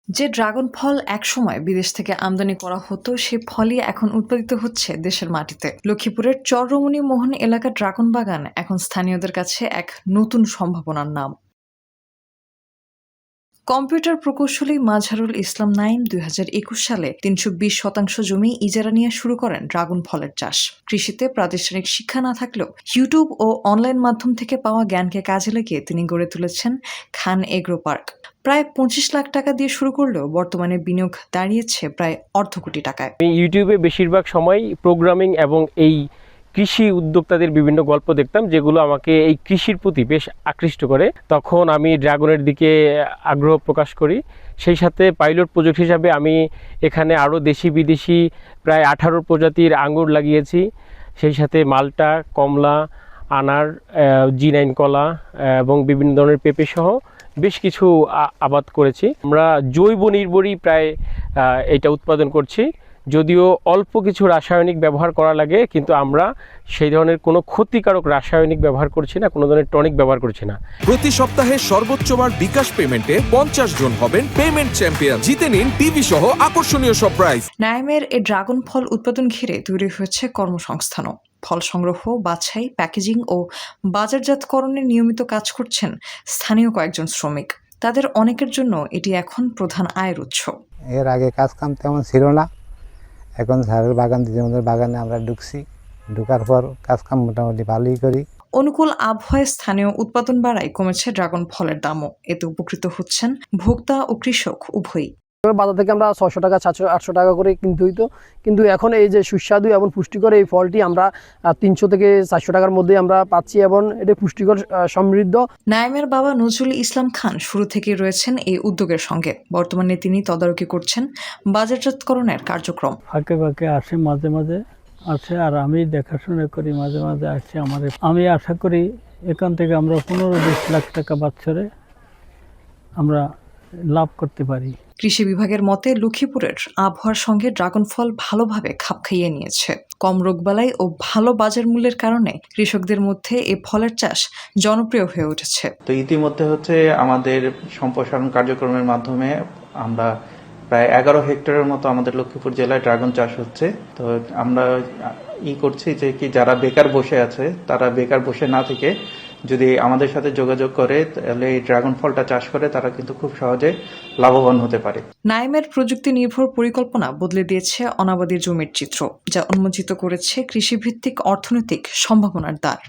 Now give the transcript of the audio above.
যে ড্রাগন ফল একসময় বিদেশ থেকে আমদানি করা হতো সে ফলই এখন উৎপাদিত হচ্ছে দেশের মাটিতে। লক্ষ্মীপুরের চররমণী মোহন এলাকার ড্রাগন বাগান এখন স্থানীয়দের কাছে এক নতুন সম্ভাবনার নাম। কম্পিউটার প্রকৌশলী মাজহারুল ইসলাম নাইম ২০২১ সালে ৩২% জমি ইজারা নিয়ে শুরু করেন ড্রাগন ফলের চাষ। কৃষিতে প্রাতিষ্ঠানিক শিক্ষা না থাকলেও ইউটিউব ও অনলাইন মাধ্যম থেকে পাওয়া জ্ঞানকে কাজে লাগিয়ে তিনি গড়ে তুলেছেন খান এগ্রো পার্ক। প্রায় ২৫ লাখ টাকা দিয়ে শুরু করলেও বর্তমানে বিনিয়োগ দাঁড়িয়েছে প্রায় অর্ধ কোটি টাকায়। আমি ইউটিউবে বেশিরভাগ সময় প্রোগ্রামিং এবং এই কৃষি উদ্যোক্তাদের বিভিন্ন গল্প দেখতাম, যেগুলো আমাকে এই কৃষির প্রতি বেশ আকৃষ্ট করে। তখন আমি ড্রাগনের দিকে আগ্রহ প্রকাশ করি। সেই সাথে পাইলট প্রজেক্ট হিসাবে আমি এখানে আরও দেশি বিদেশি প্রায় 18 প্রজাতির আঙ্গুর লাগিয়েছি। সেই সাথে মাল্টা, কমলা, আনার, G9 কলা এবং বিভিন্ন ধরনের পেঁপে সহ বেশ কিছু আবাদ করেছি। আমরা জৈব নির্ভরই প্রায় এটা উৎপাদন করছি, যদিও অল্প কিছু রাসায়নিক ব্যবহার করা লাগে, কিন্তু আমরা সেই ধরনের কোনো ক্ষতিকারক রাসায়নিক ব্যবহার করছি না, কোনো ধরনের টনিক ব্যবহার করছি না। প্রতি সপ্তাহে সর্বোচ্চবার বিকাশ পেমেন্টে 50 জন হবেন পেমেন্ট চ্যাম্পিয়ন। জিতে নিন টিভি সহ আকর্ষণীয় সব প্রাইজ। নাইমের এই ড্রাগন ফল উৎপাদন ঘিরে তৈরি হয়েছে কর্মসংস্থানও। ফল সংগ্রহ, বাছাই, প্যাকেজিং ও বাজারজাতকরণে নিয়মিত কাজ করছেন স্থানীয় কয়েকজন শ্রমিক। তাদের অনেকের জন্য এটি এখন প্রধান আয়ের উৎস। এর আগে কাজ কাম তেমন ছিল না, এখন স্যারের বাগান দিদি আমাদের বাগানে আমরা ঢুকছি। ঢুকার পর কাজ কাম মোটামুটি ভালোই করি। অনুকূল আবহাওয়ায় স্থানীয় উৎপাদন বাড়ায় কমেছে ড্রাগন ফলের দামও। এতে উপকৃত হচ্ছেন ভোক্তা ও কৃষক উভয়ই। বাজার থেকে আমরা 600 টাকা, 700-800 টাকা করে কিনতে হইতো, কিন্তু এখন এই যে সুস্বাদু এবং পুষ্টিকর এই ফলটি আমরা 300 থেকে 400 টাকার মধ্যে আমরা পাচ্ছি এবং এটা পুষ্টিকর সমৃদ্ধ। নাইমের বাবা নজরুল ইসলাম খান শুরু থেকেই রয়েছেন এই উদ্যোগের সঙ্গে। বর্তমানে তিনি তদারকি করছেন বাজারজাতকরণের কার্যক্রম। ফাঁকে ফাঁকে আসে, মাঝে মাঝে আসে, আর আমি দেখাশোনা করি, মাঝে মাঝে আসে আমার। আমি আশা করি এখান থেকে আমরা 15-20 লাখ টাকা বছরে আমরা লাভ করতে পারি। কৃষি বিভাগের মতে লক্ষ্মীপুরের আবহাওয়ার সঙ্গে ড্রাগন ফল ভালোভাবে খাপ খাইয়ে নিয়েছে। কম রোগবালাই ও ভালো বাজার মূল্যের কারণে কৃষকদের মধ্যে এই ফলের চাষ জনপ্রিয় হয়ে উঠেছে। তো ইতিমধ্যে আমাদের সম্প্রসারণ কার্যক্রমের মাধ্যমে আমরা প্রায় 11 হেক্টরের মতো আমাদের লক্ষ্মীপুর জেলায় ড্রাগন চাষ হচ্ছে। তো আমরা করছি যে যারা বেকার বসে আছে তারা বেকার বসে না থেকে যদি আমাদের সাথে যোগাযোগ করে, তাহলে এই ড্রাগন ফলটা চাষ করে তারা কিন্তু খুব সহজে লাভবান হতে পারে। নাইমের প্রযুক্তি নির্ভর পরিকল্পনা বদলে দিয়েছে অনাবাদী জমির চিত্র, যা উন্মোচিত করেছে কৃষিভিত্তিক অর্থনৈতিক সম্ভাবনার দ্বার।